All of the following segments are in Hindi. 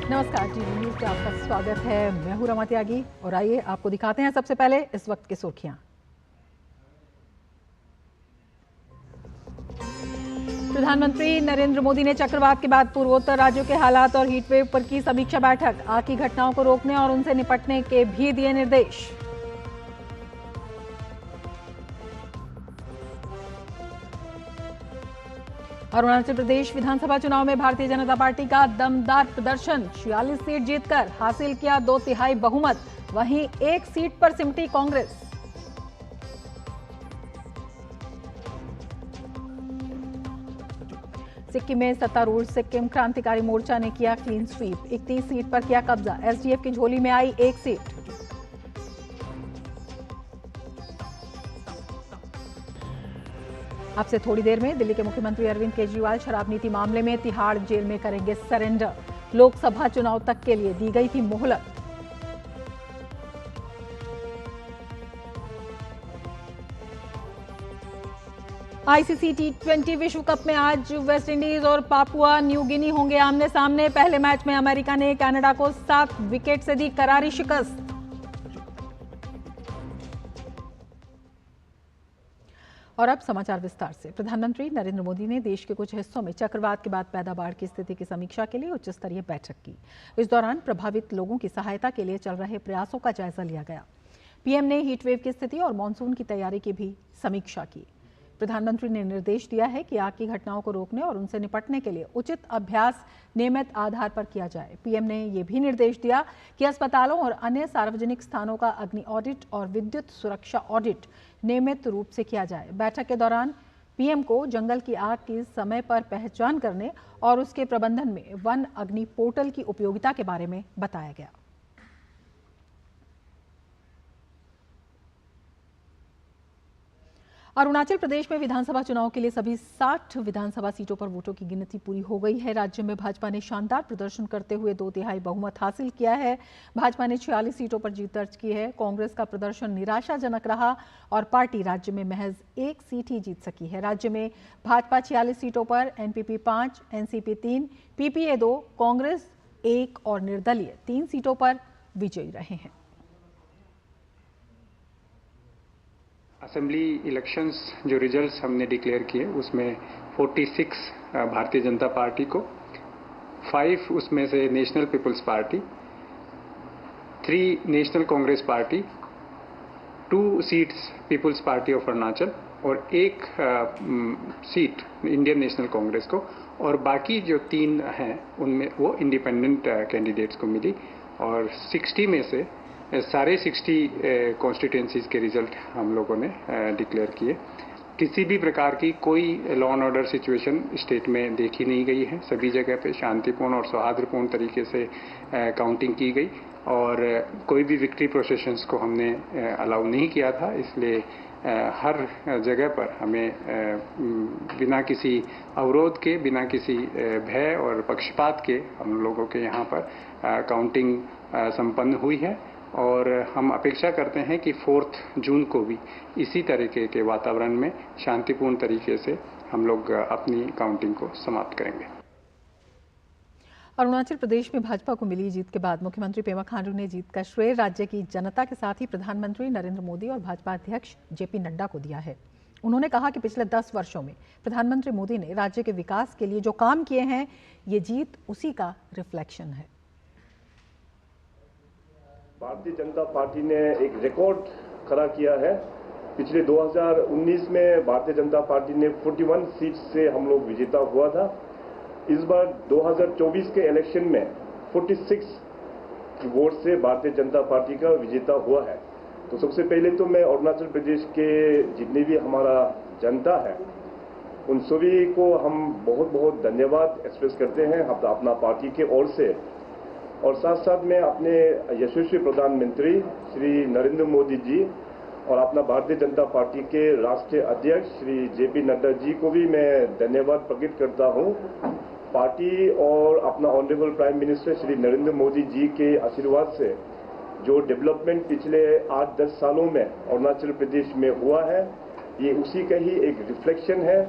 नमस्कार, टीवी न्यूज पे आपका स्वागत है। मैं हूं रमा त्यागी और आइए आपको दिखाते हैं सबसे पहले इस वक्त की सुर्खियां। प्रधानमंत्री नरेंद्र मोदी ने चक्रवात के बाद पूर्वोत्तर राज्यों के हालात और हीटवेव पर की समीक्षा बैठक। आग की घटनाओं को रोकने और उनसे निपटने के भी दिए निर्देश। अरुणाचल प्रदेश विधानसभा चुनाव में भारतीय जनता पार्टी का दमदार प्रदर्शन। 46 सीट जीतकर हासिल किया 2/3 बहुमत। वहीं एक सीट पर सिमटी कांग्रेस। सिक्किम में सत्तारूढ़ सिक्किम क्रांतिकारी मोर्चा ने किया क्लीन स्वीप। 31 सीट पर किया कब्जा। एसडीएफ की झोली में आई एक सीट। अब से थोड़ी देर में दिल्ली के मुख्यमंत्री अरविंद केजरीवाल शराब नीति मामले में तिहाड़ जेल में करेंगे सरेंडर। लोकसभा चुनाव तक के लिए दी गई थी मोहलत। आईसीसी टी20 विश्व कप में आज वेस्टइंडीज और पापुआ न्यू गिनी होंगे आमने सामने। पहले मैच में अमेरिका ने कनाडा को 7 विकेट से दी करारी शिकस्त। और अब समाचार विस्तार से। प्रधानमंत्री नरेंद्र मोदी ने देश के कुछ हिस्सों में चक्रवात के बाद पैदा बाढ़ की स्थिति की समीक्षा के लिए उच्च स्तरीय बैठक की। इस दौरान प्रभावित लोगों की सहायता के लिए चल रहे प्रयासों का जायजा लिया गया। पीएम ने हीटवेव की स्थिति और मानसून की तैयारी की भी समीक्षा की। प्रधानमंत्री ने निर्देश दिया है कि आग की घटनाओं को रोकने और उनसे निपटने के लिए उचित अभ्यास नियमित आधार पर किया जाए। पीएम ने यह भी निर्देश दिया कि अस्पतालों और अन्य सार्वजनिक स्थानों का अग्नि ऑडिट और विद्युत सुरक्षा ऑडिट नियमित रूप से किया जाए। बैठक के दौरान पीएम को जंगल की आग की समय पर पहचान करने और उसके प्रबंधन में वन अग्नि पोर्टल की उपयोगिता के बारे में बताया गया। अरुणाचल प्रदेश में विधानसभा चुनाव के लिए सभी 60 विधानसभा सीटों पर वोटों की गिनती पूरी हो गई है। राज्य में भाजपा ने शानदार प्रदर्शन करते हुए 2/3 बहुमत हासिल किया है। भाजपा ने 46 सीटों पर जीत दर्ज की है। कांग्रेस का प्रदर्शन निराशाजनक रहा और पार्टी राज्य में महज एक सीट ही जीत सकी है। राज्य में भाजपा 46 सीटों पर, एनपीपी 5, एनसीपी 3, पीपीए 2, कांग्रेस 1 और निर्दलीय 3 सीटों पर विजयी रहे हैं। असेंबली इलेक्शंस जो रिजल्ट्स हमने डिक्लेयर किए उसमें 46 भारतीय जनता पार्टी को, 5 उसमें से National People's Party, 3 National Congress Party, 2 seats People's Party of Arunachal और 1 सीट इंडियन नेशनल कांग्रेस को, और बाकी जो 3 हैं उनमें वो इंडिपेंडेंट कैंडिडेट्स को मिली। और 60 में से सारे 60 कॉन्स्टिट्यूएंसीज के रिजल्ट हम लोगों ने डिक्लेयर किए। किसी भी प्रकार की कोई law and order situation state में देखी नहीं गई है। सभी जगह पे शांतिपूर्ण और सौहार्दपूर्ण तरीके से काउंटिंग की गई और कोई भी विक्ट्री प्रोसेशंस को हमने अलाउ नहीं किया था। इसलिए हर जगह पर हमें बिना किसी अवरोध के, बिना किसी भय और पक्षपात के हम लोगों के यहाँ पर काउंटिंग संपन्न हुई है। और हम अपेक्षा करते हैं कि 4 जून को भी इसी तरीके के वातावरण में शांतिपूर्ण तरीके से हम लोग अपनी काउंटिंग को समाप्त करेंगे। अरुणाचल प्रदेश में भाजपा को मिली जीत के बाद मुख्यमंत्री पेमा खांडू ने जीत का श्रेय राज्य की जनता के साथ ही प्रधानमंत्री नरेंद्र मोदी और भाजपा अध्यक्ष जेपी नड्डा को दिया है। उन्होंने कहा कि पिछले 10 वर्षों में प्रधानमंत्री मोदी ने राज्य के विकास के लिए जो काम किए हैं, ये जीत उसी का रिफ्लेक्शन है। भारतीय जनता पार्टी ने एक रिकॉर्ड खड़ा किया है। पिछले 2019 में भारतीय जनता पार्टी ने 41 सीट से हम लोग विजेता हुआ था। इस बार 2024 के इलेक्शन में 46 वोट से भारतीय जनता पार्टी का विजेता हुआ है। तो सबसे पहले तो मैं अरुणाचल प्रदेश के जितने भी हमारा जनता है उन सभी को हम बहुत बहुत धन्यवाद एक्सप्रेस करते हैं अपना पार्टी के ओर से। और साथ साथ में अपने यशस्वी प्रधानमंत्री श्री नरेंद्र मोदी जी और अपना भारतीय जनता पार्टी के राष्ट्रीय अध्यक्ष श्री जेपी नड्डा जी को भी मैं धन्यवाद प्रकट करता हूं। पार्टी और अपना honourable prime minister Shri Narendra Modi ji के आशीर्वाद से जो डेवलपमेंट पिछले 8-10 सालों में अरुणाचल प्रदेश में हुआ है, ये उसी का ही एक रिफ्लेक्शन है।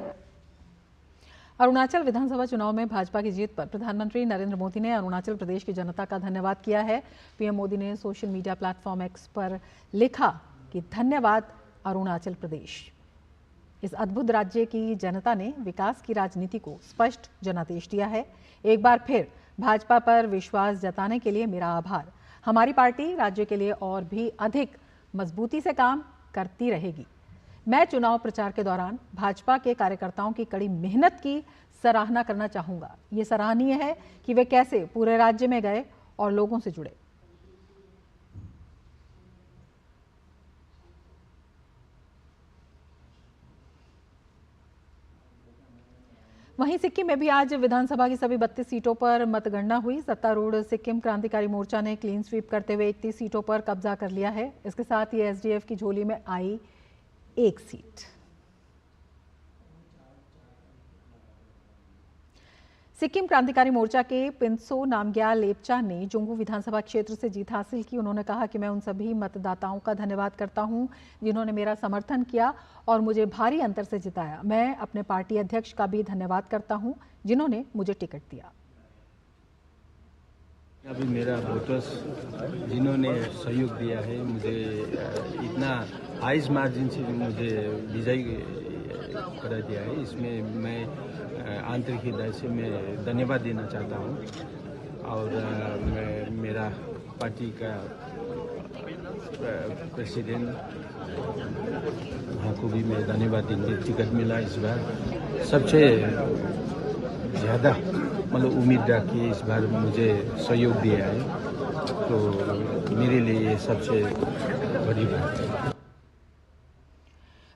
अरुणाचल विधानसभा चुनाव में भाजपा की जीत पर प्रधानमंत्री नरेंद्र मोदी ने अरुणाचल प्रदेश की जनता का धन्यवाद किया है। पीएम मोदी ने सोशल मीडिया प्लेटफॉर्म एक्स पर लिखा कि धन्यवाद अरुणाचल प्रदेश। इस अद्भुत राज्य की जनता ने विकास की राजनीति को स्पष्ट जनादेश दिया है। एक बार फिर भाजपा पर विश्वास जताने के लिए मेरा आभार। हमारी पार्टी राज्य के लिए और भी अधिक मजबूती से काम करती रहेगी। मैं चुनाव प्रचार के दौरान भाजपा के कार्यकर्ताओं की कड़ी मेहनत की सराहना करना चाहूंगा। ये सराहनीय है कि वे कैसे पूरे राज्य में गए और लोगों से जुड़े। वहीं सिक्किम में भी आज विधानसभा की सभी 32 सीटों पर मतगणना हुई। सत्तारूढ़ सिक्किम क्रांतिकारी मोर्चा ने क्लीन स्वीप करते हुए 31 सीटों पर कब्जा कर लिया है। इसके साथ ही एसडीएफ की झोली में आई एक सीट। सिक्किम क्रांतिकारी मोर्चा के पिंसो नामग्याल लेप्चा ने जोंगू विधानसभा क्षेत्र से जीत हासिल की। उन्होंने कहा कि मैं उन सभी मतदाताओं का धन्यवाद करता हूं जिन्होंने मेरा समर्थन किया और मुझे भारी अंतर से जिताया। मैं अपने पार्टी अध्यक्ष का भी धन्यवाद करता हूं जिन्होंने मुझे टिकट दिया। अभी मेरा वोटर्स जिन्होंने सहयोग दिया है, मुझे इतना हाईएस्ट मार्जिन से मुझे विजयी करा दिया है, इसमें मैं आंतरिक हृदय से मैं धन्यवाद देना चाहता हूँ। और मैं मेरा पार्टी का प्रेसिडेंट वहाँ को भी मैं धन्यवाद देंगे। टिकट मिला इस बार सबसे ज़्यादा मतलब उम्मीद रखी इस बार मुझे सहयोग दिया है, तो मेरे लिए ये सबसे बड़ी बात है।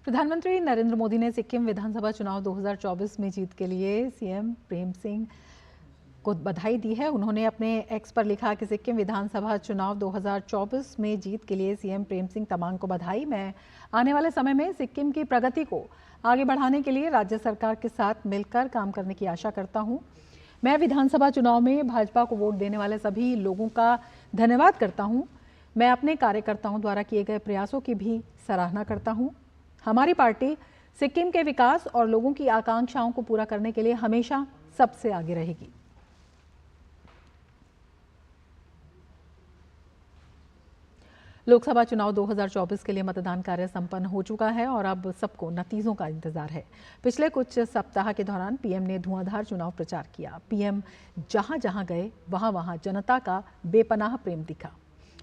प्रधानमंत्री नरेंद्र मोदी ने सिक्किम विधानसभा चुनाव 2024 में जीत के लिए सीएम प्रेम सिंह को बधाई दी है। उन्होंने अपने एक्स पर लिखा कि सिक्किम विधानसभा चुनाव 2024 में जीत के लिए सीएम प्रेम सिंह तमांग को बधाई। मैं आने वाले समय में सिक्किम की प्रगति को आगे बढ़ाने के लिए राज्य सरकार के साथ मिलकर काम करने की आशा करता हूं। मैं विधानसभा चुनाव में भाजपा को वोट देने वाले सभी लोगों का धन्यवाद करता हूं। मैं अपने कार्यकर्ताओं द्वारा किए गए प्रयासों की भी सराहना करता हूं। हमारी पार्टी सिक्किम के विकास और लोगों की आकांक्षाओं को पूरा करने के लिए हमेशा सबसे आगे रहेगी। लोकसभा चुनाव 2024 के लिए मतदान कार्य संपन्न हो चुका है और अब सबको नतीजों का इंतजार है। पिछले कुछ सप्ताह के दौरान पीएम ने धुआंधार चुनाव प्रचार किया। पीएम जहां जहां गए वहां वहां जनता का बेपनाह प्रेम दिखा।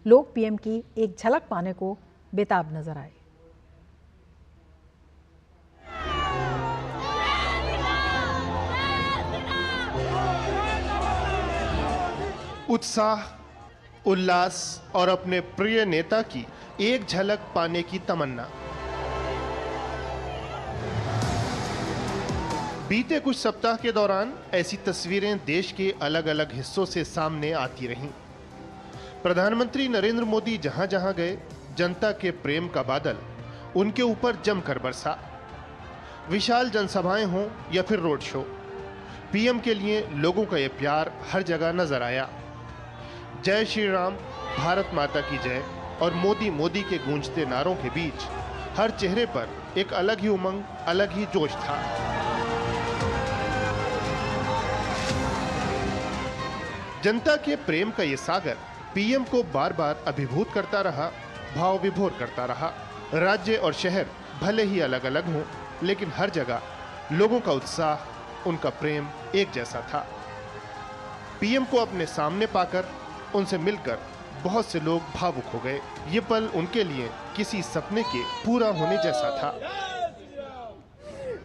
लोग पीएम की एक झलक पाने को बेताब नजर आए। उत्साह, उल्लास और अपने प्रिय नेता की एक झलक पाने की तमन्ना। बीते कुछ सप्ताह के दौरान ऐसी तस्वीरें देश के अलग अलग हिस्सों से सामने आती रहीं। प्रधानमंत्री नरेंद्र मोदी जहां जहां गए, जनता के प्रेम का बादल उनके ऊपर जमकर बरसा। विशाल जनसभाएं हों या फिर रोड शो, पीएम के लिए लोगों का यह प्यार हर जगह नजर आया। जय श्री राम, भारत माता की जय और मोदी मोदी के गूंजते नारों के बीच हर चेहरे पर एक अलग ही उमंग, अलग ही जोश था। जनता के प्रेम का ये सागर पीएम को बार बार अभिभूत करता रहा, भाव विभोर करता रहा। राज्य और शहर भले ही अलग अलग हों, लेकिन हर जगह लोगों का उत्साह, उनका प्रेम एक जैसा था। पीएम को अपने सामने पाकर, उनसे मिलकर बहुत से लोग भावुक हो गए। ये पल उनके लिए किसी सपने के पूरा होने जैसा था।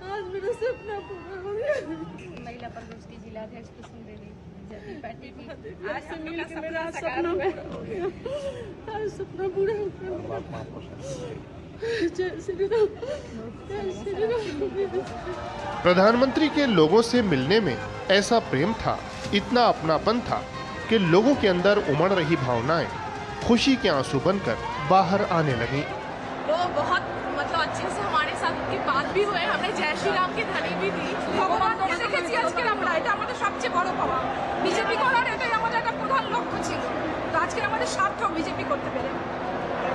आज मेरा सपना पूरा हो गया। महिला प्रदेश की जिलाध्यक्ष कुसुम पार्टी की आज हम लोग का सपना साकार हो गया। आज सपना पूरा हो गया। जय श्री राम, जय श्री राम। प्रधानमंत्री के लोगों से मिलने में ऐसा प्रेम था, इतना अपनापन था कि लोगों के अंदर उमड़ रही भावनाएं खुशी के आंसू बनकर बाहर आने लगी। वो बहुत मतलब अच्छे से हमारे साथ उनकी बात भी हुए, हमने जय श्री राम की ध्वनि भी दी। ভগবান কে দেখেছি আজকে আমরা, এটা আমাদের সবচেয়ে বড় পাওয়া। বিজেপি করার এটাই আমাদের একটা প্রধান লক্ষ্য ছিল, তো আজকে আমাদের সার্থক বিজেপি করতে পেরে।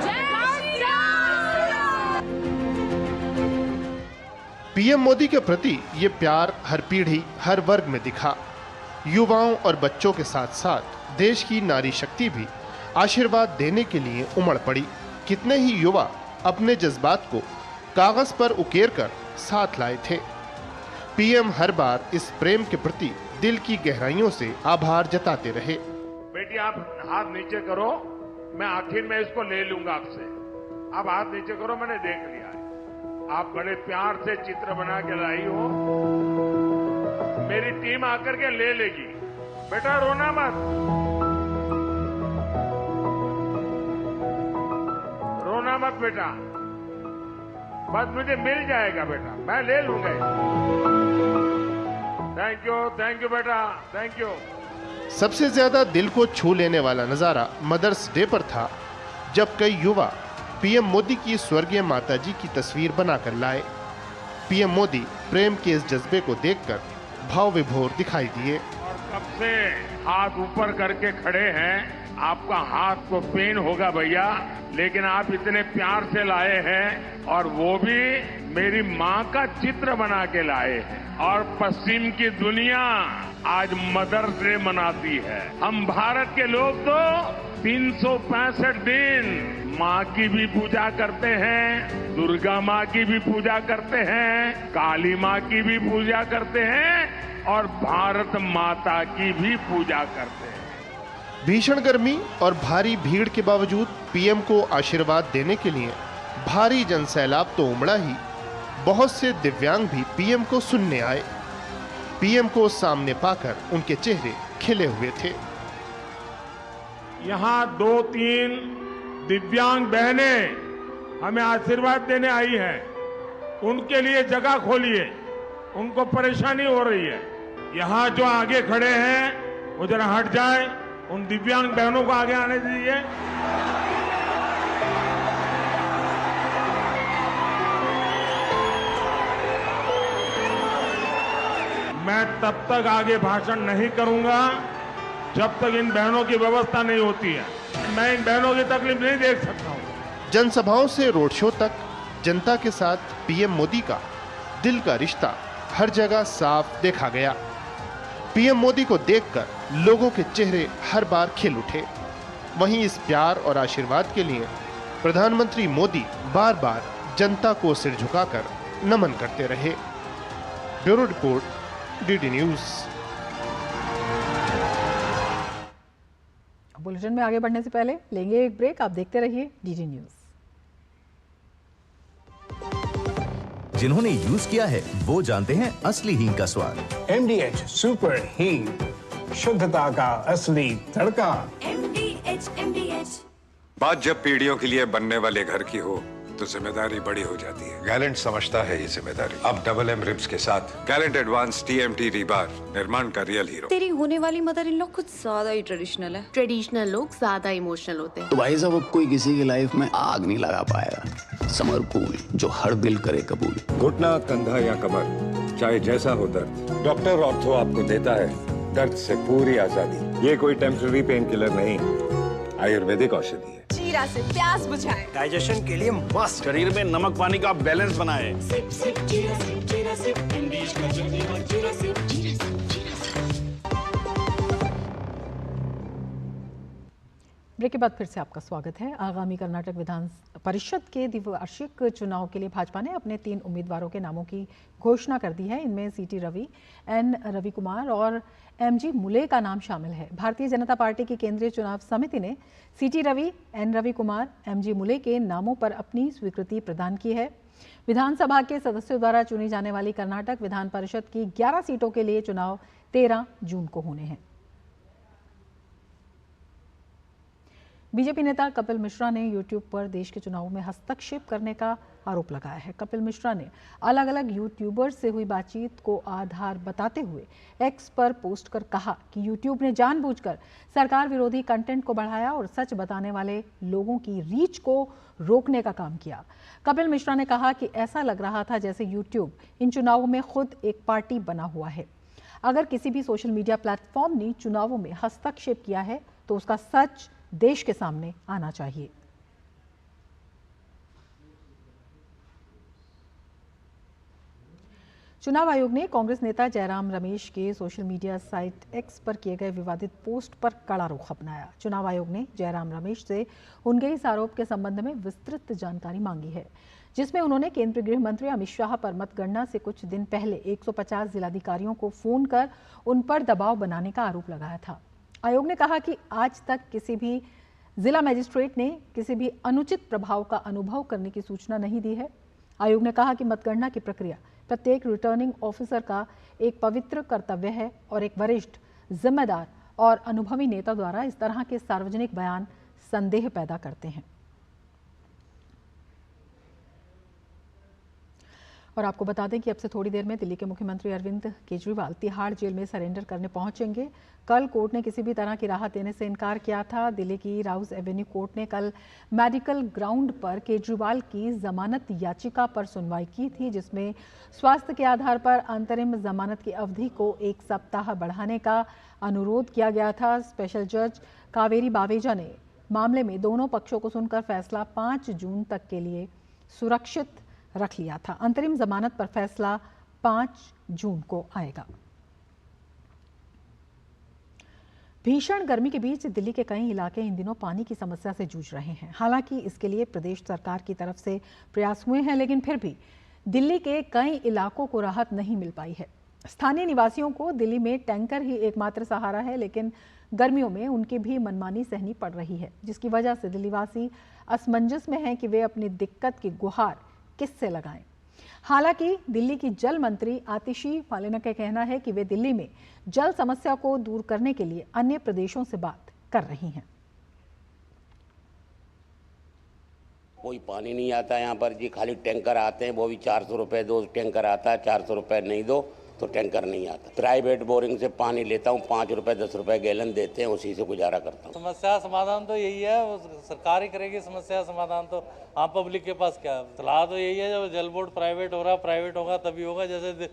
জয় শ্রী রাম। पीएम मोदी के प्रति ये प्यार हर पीढ़ी, हर वर्ग में दिखा। युवाओं और बच्चों के साथ साथ देश की नारी शक्ति भी आशीर्वाद देने के लिए उमड़ पड़ी। कितने ही युवा अपने जज्बात को कागज पर उकेर कर साथ लाए थे। पीएम हर बार इस प्रेम के प्रति दिल की गहराइयों से आभार जताते रहे। बेटी आप हाथ नीचे करो, मैं आखिर में इसको ले लूंगा आपसे। आप हाथ नीचे करो, मैंने देख लिया है। आप बड़े प्यार से चित्र बना के लाई हो, मेरी टीम आकर के ले लेगी। बेटा रोना मत, रोना मत बेटा, बस मुझे मिल जाएगा बेटा, मैं ले लूंगा। थैंक यू बेटा, थैंक यू। सबसे ज्यादा दिल को छू लेने वाला नजारा मदर्स डे पर था, जब कई युवा पीएम मोदी की स्वर्गीय माताजी की तस्वीर बनाकर लाए। पीएम मोदी प्रेम के इस जज्बे को देखकर भाव विभोर दिखाई दिए। और कब से हाथ ऊपर करके खड़े हैं, आपका हाथ को पेन होगा भैया, लेकिन आप इतने प्यार से लाए हैं और वो भी मेरी माँ का चित्र बना के लाए हैं। और पश्चिम की दुनिया आज मदर्स डे मनाती है। हम भारत के लोग तो 365 दिन माँ की भी पूजा करते हैं, दुर्गा माँ की भी पूजा करते हैं, काली माँ की भी पूजा करते हैं और भारत माता की भी पूजा करते हैं। भीषण गर्मी और भारी भीड़ के बावजूद पीएम को आशीर्वाद देने के लिए भारी जनसैलाब तो उमड़ा ही, बहुत से दिव्यांग भी पीएम को सुनने आए। पीएम को सामने पाकर उनके चेहरे खिले हुए थे। यहाँ 2-3 दिव्यांग बहनें हमें आशीर्वाद देने आई हैं। उनके लिए जगह खोलिए, उनको परेशानी हो रही है। यहाँ जो आगे खड़े हैं वो जरा हट जाए, उन दिव्यांग बहनों को आगे आने दीजिए। मैं तब तक आगे भाषण नहीं करूंगा जब तक इन बहनों की व्यवस्था नहीं होती है। मैं इन बहनों की तकलीफ नहीं देख सकता हूं। जनसभाओं से रोड शो तक जनता के साथ पीएम मोदी का दिल का रिश्ता हर जगह साफ देखा गया। पीएम मोदी को देखकर लोगों के चेहरे हर बार खिल उठे। वहीं इस प्यार और आशीर्वाद के लिए प्रधानमंत्री मोदी बार बार जनता को सिर झुकाकर नमन करते रहे। Bureau report, DD news. Bulletin में आगे बढ़ने से पहले लेंगे एक ब्रेक। आप देखते रहिए डीडी न्यूज। जिन्होंने यूज किया है वो जानते हैं असली हींग का स्वाद। MDH सुपर हींग, शुद्धता का असली तड़का। MDH। बात जब पीढ़ियों के लिए बनने वाले घर की हो तो जिम्मेदारी बड़ी हो जाती है। गैलेंट समझता है ये जिम्मेदारी। अब डबल M रिब्स के साथ गैलेंट एडवांस TMT रीबार, निर्माण का रियल हीरो। तेरी होने वाली मदर इन लोग कुछ ज्यादा ही ट्रेडिशनल है। ट्रेडिशनल लोग ज्यादा इमोशनल होते हैं। तो भाई साहब अब कोई किसी की लाइफ में आग नहीं लगा पाएगा। समर कूल, जो हर दिल करे कबूल। घुटना, कंधा या कमर, चाहे जैसा हो दर्द, डॉक्टर ऑर्थो आपको देता है दर्द से पूरी आजादी। ये कोई टेम्पररी पेन किलर नहीं, आयुर्वेदिक औषधि है। जीरा से प्यास बुझाए, डाइजेशन के लिए मस्त, शरीर में नमक पानी का बैलेंस बनाए। सिप सिप जीरा सिप, जीरा सिप, MDH का जल्दी और जीरा सिप, जीरा सिप, जीरा सिप। ब्रेक के बाद फिर से आपका स्वागत है। आगामी कर्नाटक विधान परिषद के द्विवार्षिक चुनाव के लिए भाजपा ने अपने 3 उम्मीदवारों के नामों की घोषणा कर दी है। इनमें CT रवि, N रवि कुमार और MG मुले का नाम शामिल है। भारतीय जनता पार्टी की केंद्रीय चुनाव समिति ने CT Ravi, N Ravi Kumar, MG मुले के नामों पर अपनी स्वीकृति प्रदान की है। विधानसभा के सदस्यों द्वारा चुनी जाने वाली कर्नाटक विधान परिषद की 11 सीटों के लिए चुनाव 13 जून को होने हैं। बीजेपी नेता कपिल मिश्रा ने यूट्यूब पर देश के चुनावों में हस्तक्षेप करने का आरोप लगाया है। कपिल मिश्रा ने अलग अलग यूट्यूबर्स से हुई बातचीत को आधार बताते हुए एक्स पर पोस्ट कर कहा कि यूट्यूब ने जानबूझकर सरकार विरोधी कंटेंट को बढ़ाया और सच बताने वाले लोगों की रीच को रोकने का काम किया। कपिल मिश्रा ने कहा कि ऐसा लग रहा था जैसे यूट्यूब इन चुनावों में खुद एक पार्टी बना हुआ है। अगर किसी भी सोशल मीडिया प्लेटफॉर्म ने चुनावों में हस्तक्षेप किया है तो उसका सच देश के सामने आना चाहिए। चुनाव आयोग ने कांग्रेस नेता जयराम रमेश के सोशल मीडिया साइट एक्स पर किए गए विवादित पोस्ट पर कड़ा रुख अपनाया। चुनाव आयोग ने जयराम रमेश से उनके इस आरोप के संबंध में विस्तृत जानकारी मांगी है, जिसमें उन्होंने केंद्रीय गृह मंत्री अमित शाह पर मतगणना से कुछ दिन पहले 150 जिलाधिकारियों को फोन कर उन पर दबाव बनाने का आरोप लगाया था। आयोग ने कहा कि आज तक किसी भी जिला मजिस्ट्रेट ने किसी भी अनुचित प्रभाव का अनुभव करने की सूचना नहीं दी है। आयोग ने कहा कि मतगणना की प्रक्रिया प्रत्येक रिटर्निंग ऑफिसर का एक पवित्र कर्तव्य है और एक वरिष्ठ, जिम्मेदार और अनुभवी नेता द्वारा इस तरह के सार्वजनिक बयान संदेह पैदा करते हैं। और आपको बता दें कि अब से थोड़ी देर में दिल्ली के मुख्यमंत्री अरविंद केजरीवाल तिहाड़ जेल में सरेंडर करने पहुंचेंगे। कल कोर्ट ने किसी भी तरह की राहत देने से इनकार किया था। दिल्ली की राउज एवेन्यू कोर्ट ने कल मेडिकल ग्राउंड पर केजरीवाल की जमानत याचिका पर सुनवाई की थी, जिसमें स्वास्थ्य के आधार पर अंतरिम जमानत की अवधि को 1 सप्ताह बढ़ाने का अनुरोध किया गया था। स्पेशल जज कावेरी बावेजा ने मामले में दोनों पक्षों को सुनकर फैसला 5 जून तक के लिए सुरक्षित रख लिया था। अंतरिम जमानत पर फैसला 5 जून को आएगा। भीषण गर्मी के बीच दिल्ली के कई इलाके इन दिनों पानी की समस्या से जूझ रहे हैं। हालांकि इसके लिए प्रदेश सरकार की तरफ से प्रयास हुए हैं, लेकिन फिर भी दिल्ली के कई इलाकों को राहत नहीं मिल पाई है। स्थानीय निवासियों को दिल्ली में टैंकर ही एकमात्र सहारा है, लेकिन गर्मियों में उनकी भी मनमानी सहनी पड़ रही है, जिसकी वजह से दिल्लीवासी असमंजस में हैं कि वे अपनी दिक्कत की गुहार किससे लगाएं। हालांकि दिल्ली की जल मंत्री आतिशी पालेना का कहना है कि वे दिल्ली में जल समस्या को दूर करने के लिए अन्य प्रदेशों से बात कर रही हैं। कोई पानी नहीं आता यहाँ पर जी, खाली टैंकर आते हैं, वो भी 400 रुपए दो टैंकर आता है, 400 रुपए नहीं दो तो टैंकर नहीं आता। प्राइवेट बोरिंग से पानी लेता हूँ, 5 रुपए 10 रुपए गैलन देते हैं, उसी से गुजारा करता हूँ। समस्या समाधान तो यही है, वो सरकार ही करेगी समस्या समाधान, तो आम पब्लिक के पास क्या। सलाह तो यही है, जब जल बोर्ड प्राइवेट हो रहा, प्राइवेट होगा तभी होगा, जैसे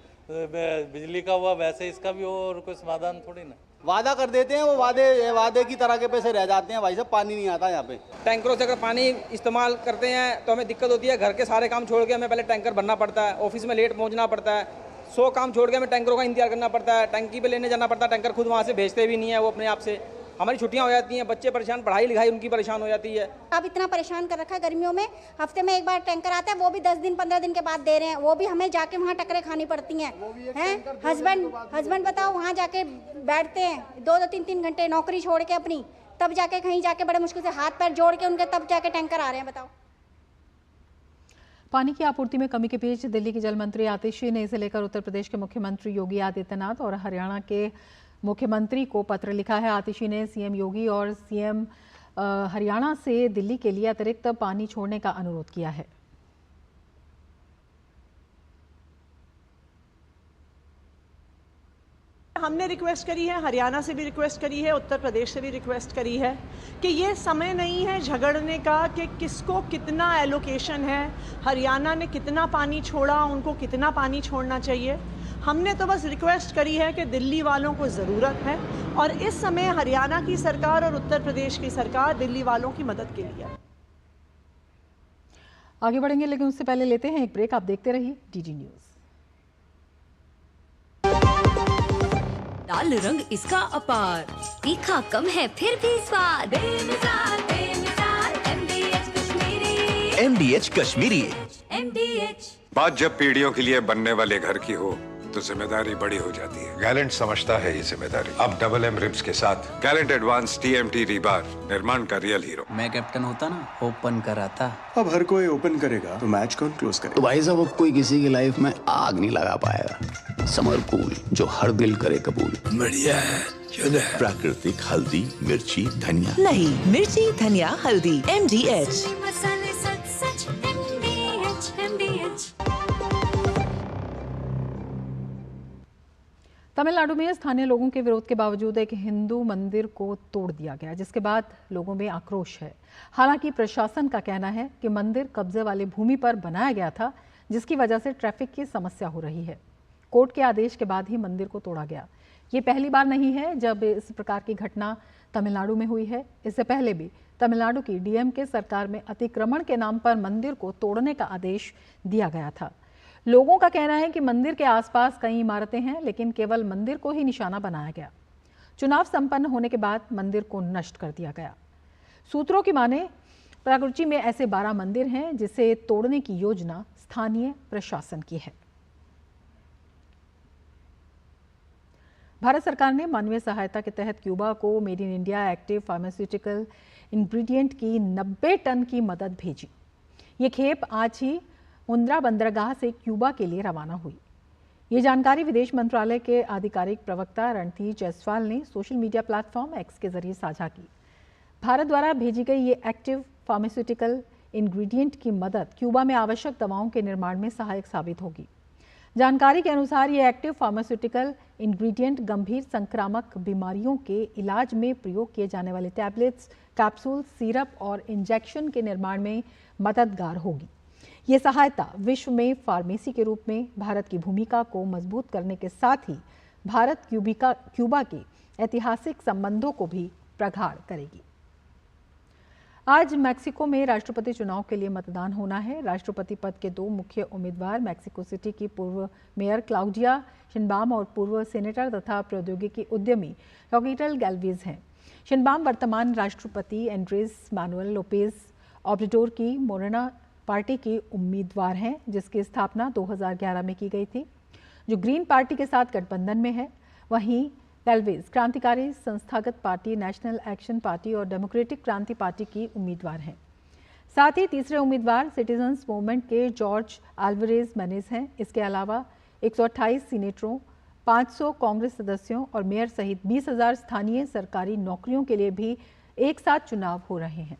बिजली का हुआ वैसे इसका भी हो, और कोई समाधान थोड़ी ना। वादा कर देते हैं, वो वादे की तरह के पैसे रह जाते हैं। भाई साहब पानी नहीं आता यहाँ पे। टैंकरों से अगर पानी इस्तेमाल करते हैं तो हमें दिक्कत होती है। घर के सारे काम छोड़ के हमें पहले टैंकर भरना पड़ता है, ऑफिस में लेट पहुँचना पड़ता है, 100 काम छोड़ के हमें टैंकरों का इंतजार करना पड़ता है, टंकी पे लेने जाना पड़ता है। टैंकर खुद वहाँ से भेजते भी नहीं है, वो अपने आप से। हमारी छुट्टियां हो जाती हैं, बच्चे परेशान, पढ़ाई लिखाई उनकी परेशान हो जाती है। अब इतना परेशान कर रखा है गर्मियों में, हफ्ते में एक बार टैंकर आता है, वो भी 10 दिन 15 दिन के बाद दे रहे हैं, वो भी हमें जाके वहाँ टक्करें खानी पड़ती हैं। हस्बैंड बताओ वहाँ जाके बैठते हैं 2-2 3-3 घंटे नौकरी छोड़ के अपनी, तब जाके कहीं जाके बड़े मुश्किल से हाथ पैर जोड़ के उनके तब जाके टैंकर आ रहे हैं। बताओ। पानी की आपूर्ति में कमी के बीच दिल्ली की जल मंत्री आतिशी ने इसे लेकर उत्तर प्रदेश के मुख्यमंत्री योगी आदित्यनाथ और हरियाणा के मुख्यमंत्री को पत्र लिखा है। आतिशी ने सीएम योगी और सीएम हरियाणा से दिल्ली के लिए अतिरिक्त पानी छोड़ने का अनुरोध किया है। हमने रिक्वेस्ट करी है, हरियाणा से भी रिक्वेस्ट करी है, उत्तर प्रदेश से भी रिक्वेस्ट करी है कि ये समय नहीं है झगड़ने का कि किसको कितना एलोकेशन है, हरियाणा ने कितना पानी छोड़ा, उनको कितना पानी छोड़ना चाहिए। हमने तो बस रिक्वेस्ट करी है कि दिल्ली वालों को ज़रूरत है और इस समय हरियाणा की सरकार और उत्तर प्रदेश की सरकार दिल्ली वालों की मदद के लिए। आगे बढ़ेंगे, लेकिन उससे पहले लेते हैं एक ब्रेक। आप देखते रहिए डीडी न्यूज़। लाल रंग इसका अपार, तीखा कम है फिर भी स्वाद। बेमिसाल MDH Kashmiri. MDH Kashmiri. MDH। बात जब पीढ़ियों के लिए बनने वाले घर की हो तो जिम्मेदारी बड़ी हो जाती है। गैलेंट समझता है ये जिम्मेदारी। अब MM रिब्स के साथ गैलेंट एडवांस TMT रीबार, निर्माण का रियल हीरो। मैं कैप्टन होता ना, ओपन कराता। अब हर कोई ओपन करेगा तो मैच कौन क्लोज करेगा? तो भाई साहब अब कोई किसी की लाइफ में आग नहीं लगा पाएगा। समर कूल, जो हर दिल करे कबूल। बढ़िया है, प्राकृतिक हल्दी, मिर्ची, धनिया। नहीं, मिर्ची, धनिया, हल्दी। MDH। मसाले सच MDH। तमिलनाडु में स्थानीय लोगों के विरोध के बावजूद एक हिंदू मंदिर को तोड़ दिया गया, जिसके बाद लोगों में आक्रोश है। हालांकि प्रशासन का कहना है कि मंदिर कब्जे वाली भूमि पर बनाया गया था, जिसकी वजह से ट्रैफिक की समस्या हो रही है। कोर्ट के आदेश के बाद ही मंदिर को तोड़ा गया। ये पहली बार नहीं है जब इस प्रकार की घटना तमिलनाडु में हुई है। इससे पहले भी तमिलनाडु की DMK सरकार में अतिक्रमण के नाम पर मंदिर को तोड़ने का आदेश दिया गया था। लोगों का कहना है कि मंदिर के आसपास कई इमारतें हैं, लेकिन केवल मंदिर को ही निशाना बनाया गया। चुनाव संपन्न होने के बाद मंदिर को नष्ट कर दिया गया। सूत्रों की माने परागुच्ची में ऐसे 12 मंदिर हैं जिसे तोड़ने की योजना स्थानीय प्रशासन की है। भारत सरकार ने मानवीय सहायता के तहत क्यूबा को made in India active pharmaceutical ingredient की 90 टन की मदद भेजी। ये खेप आज ही मुंद्रा बंदरगाह से क्यूबा के लिए रवाना हुई। ये जानकारी विदेश मंत्रालय के आधिकारिक प्रवक्ता रणधीर जायसवाल ने सोशल मीडिया प्लेटफॉर्म एक्स के जरिए साझा की। भारत द्वारा भेजी गई ये एक्टिव फार्मास्यूटिकल इंग्रेडिएंट की मदद क्यूबा में आवश्यक दवाओं के निर्माण में सहायक साबित होगी। जानकारी के अनुसार ये एक्टिव फार्मास्यूटिकल इंग्रेडिएंट गंभीर संक्रामक बीमारियों के इलाज में प्रयोग किए जाने वाले टैबलेट्स, कैप्सूल, सिरप और इंजेक्शन के निर्माण में मददगार होगी। ये सहायता विश्व में फार्मेसी के रूप में भारत की भूमिका को मजबूत करने के साथ ही भारत क्यूबा के ऐतिहासिक संबंधों को भी प्रगाढ़ करेगी। आज मैक्सिको में राष्ट्रपति चुनाव के लिए मतदान होना है। राष्ट्रपति पद के 2 मुख्य उम्मीदवार मैक्सिको सिटी की पूर्व मेयर क्लाउडिया शिनबाम और पूर्व सेनेटर तथा प्रौद्योगिकी उद्यमी रॉकेटल गैल्वेज हैं। शिनबाम वर्तमान राष्ट्रपति एंड्रेस मैनुएल लोपेज ऑब्रेडोर की मोरेना पार्टी की उम्मीदवार हैं, जिसकी स्थापना 2011 में की गई थी, जो ग्रीन पार्टी के साथ गठबंधन में है। वहीं गैल्वेज क्रांतिकारी संस्थागत पार्टी, नेशनल एक्शन पार्टी और डेमोक्रेटिक क्रांति पार्टी की उम्मीदवार हैं। साथ ही तीसरे उम्मीदवार सिटीजन्स मूवमेंट के जॉर्ज अल्वारेज मेनेज हैं। इसके अलावा 128 सीनेटरों, 500 कांग्रेस सदस्यों और मेयर सहित 20,000 स्थानीय सरकारी नौकरियों के लिए भी एक साथ चुनाव हो रहे हैं।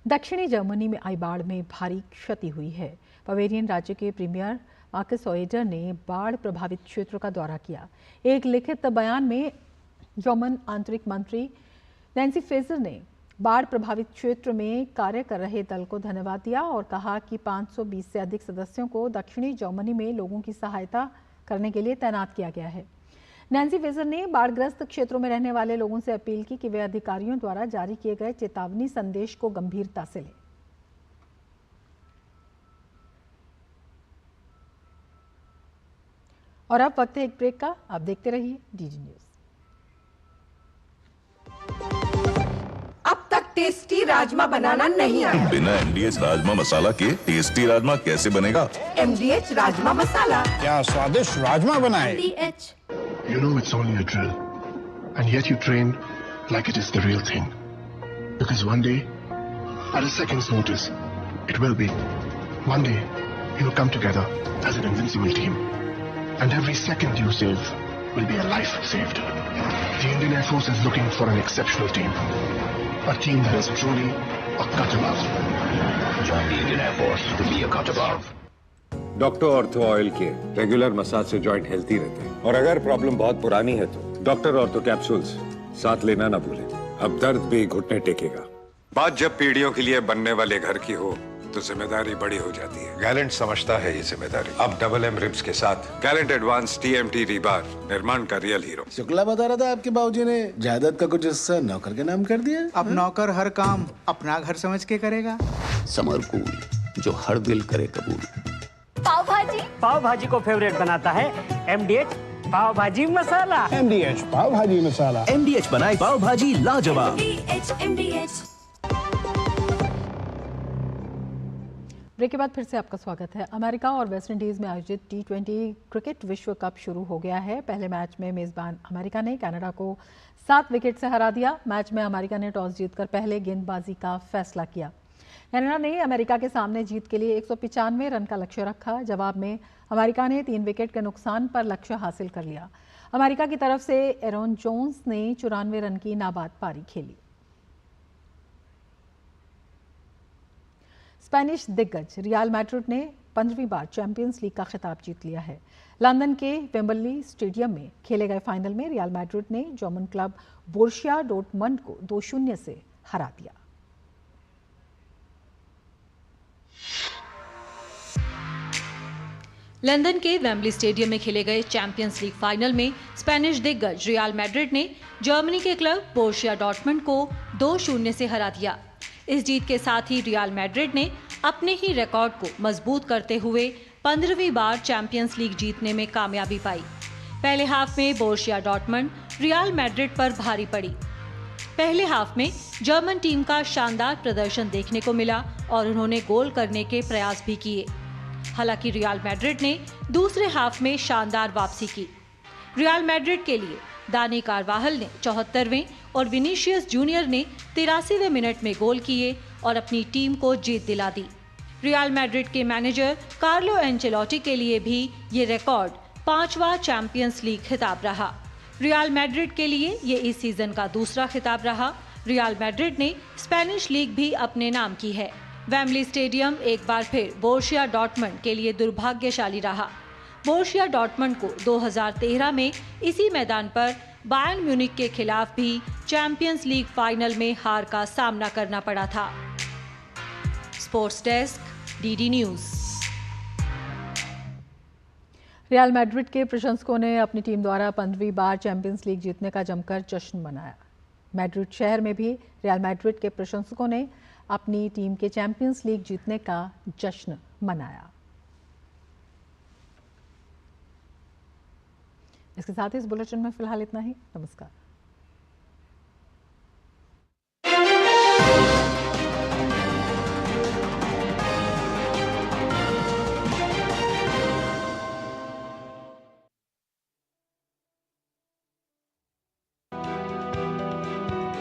दक्षिणी जर्मनी में आई बाढ़ में भारी क्षति हुई है। बवेरियन राज्य के प्रीमियर मार्कस ऑयडर ने बाढ़ प्रभावित क्षेत्रों का दौरा किया। एक लिखित बयान में जर्मन आंतरिक मंत्री नैन्सी फेजर ने बाढ़ प्रभावित क्षेत्र में कार्य कर रहे दल को धन्यवाद दिया और कहा कि 520 से अधिक सदस्यों को दक्षिणी जर्मनी में लोगों की सहायता करने के लिए तैनात किया गया है। नैन्सी फेजर ने बाढ़ग्रस्त क्षेत्रों में रहने वाले लोगों से अपील की कि वे अधिकारियों द्वारा जारी किए गए चेतावनी संदेश को गंभीरता से लें। और अब वक्त है एक ब्रेक का। आप देखते रहिए डीडी न्यूज। अब तक टेस्टी राजमा बनाना नहीं आया। बिना MDH राजमा मसाला के टेस्टी राजमा कैसे बनेगा? MDH राजमा मसाला। क्या स्वादिष्ट राजमा बनाए। MDH। You know it's only a drill, and yet you train like it is the real thing. Because one day, at a second's notice, it will be. One day, you will come together as an invincible team. And every second you save will be a life saved. The Indian Air Force is looking for an exceptional team. A team that is truly a cut above. Join the Indian Air Force to be a cut above. Doctor ortho oil के रेगुलर मसाज से जॉइंट हेल्थी रहते हैं। और अगर प्रॉब्लम बहुत पुरानी है तो डॉक्टर ऑर्थो कैप्सूल्स साथ लेना ना भूलें। अब दर्द भी घुटने टेकेगा। बात जब पीढ़ियों के लिए बनने वाले घर की हो तो जिम्मेदारी बड़ी हो जाती है। गैलेंट समझता है ये जिम्मेदारी। अब डबल एम रिब्स के साथ गैलेंट एडवांस TMT रीबार निर्माण का रियल हीरो। शुक्ला बता रहा था आपके बाबूजी ने जायदाद का कुछ हिस्सा नौकर के नाम कर दिया। अब नौकर हर काम अपना घर समझ के करेगा। समर कूल, जो हर दिल करे कबूल। पाव भाजी को फेवरेट बनाता है MDH पाव भाजी मसाला। MDH पाव भाजी मसाला। MDH बनाए पाव भाजी लाजवाब। ब्रेक के बाद फिर से आपका स्वागत है। अमेरिका और वेस्ट इंडीज में आयोजित T20 क्रिकेट विश्व कप शुरू हो गया है। पहले मैच में मेजबान अमेरिका ने कनाडा को 7 विकेट से हरा दिया। मैच में अमेरिका ने टॉस जीतकर पहले गेंदबाजी का फैसला किया। कनाडा ने अमेरिका के सामने जीत के लिए 195 रन का लक्ष्य रखा। जवाब में अमेरिका ने 3 विकेट के नुकसान पर लक्ष्य हासिल कर लिया। अमेरिका की तरफ से एरन जोन्स ने 94 रन की नाबाद पारी खेली। स्पेनिश दिग्गज रियल मैड्रिड ने 15वीं बार चैंपियंस लीग का खिताब जीत लिया है। लंदन के वेम्बली स्टेडियम में खेले गए फाइनल में रियल मैड्रिड ने जर्मन क्लब बोरुसिया डॉर्टमंड को 2-0 से हरा दिया। लंदन के वेम्बली स्टेडियम में खेले गए चैंपियंस लीग फाइनल में स्पेनिश दिग्गज रियल मैड्रिड ने जर्मनी के क्लब बोरुसिया डॉर्टमंड को 2-0 से हरा दिया। इस जीत के साथ ही रियल मैड्रिड ने अपने ही रिकॉर्ड को मजबूत करते हुए 15वीं बार चैंपियंस लीग जीतने में कामयाबी पाई। पहले हाफ में बोरुसिया डॉर्टमुंड रियल मैड्रिड पर भारी पड़ी। पहले हाफ में जर्मन टीम का शानदार प्रदर्शन देखने को मिला और उन्होंने गोल करने के प्रयास भी किए। हालांकि रियल मैड्रिड ने दूसरे हाफ में शानदार वापसी की। रियल मैड्रिड के लिए दानी कारवाहल ने 74वें और विनीशियस जूनियर ने 83वें मिनट में गोल किए और अपनी टीम को जीत दिला दी। रियल मैड्रिड के मैनेजर कार्लो एंचेलोटी के लिए भी ये रिकॉर्ड 5वां चैंपियंस लीग खिताब रहा। रियल मैड्रिड के लिए ये इस सीजन का दूसरा खिताब रहा। रियल मैड्रिड ने स्पेनिश लीग भी अपने नाम की है। वेम्बली स्टेडियम एक बार फिर बोरुसिया डॉर्टमुंड के लिए दुर्भाग्यशाली रहा। बोरुसिया डॉर्टमुंड को 2013 में इसी मैदान पर बायर्न म्यूनिख के खिलाफ भी चैंपियंस लीग फाइनल में हार का सामना करना पड़ा था। Sports desk, DD news. Real Madrid के प्रशंसकों ने अपनी टीम द्वारा 15वीं बार चैंपियंस लीग जीतने का जमकर जश्न मनाया। मैड्रिड शहर में भी रियल मैड्रिड के प्रशंसकों ने अपनी टीम के चैंपियंस लीग जीतने का जश्न मनाया। इसके साथ ही इस बुलेटिन में फिलहाल इतना ही। नमस्कार।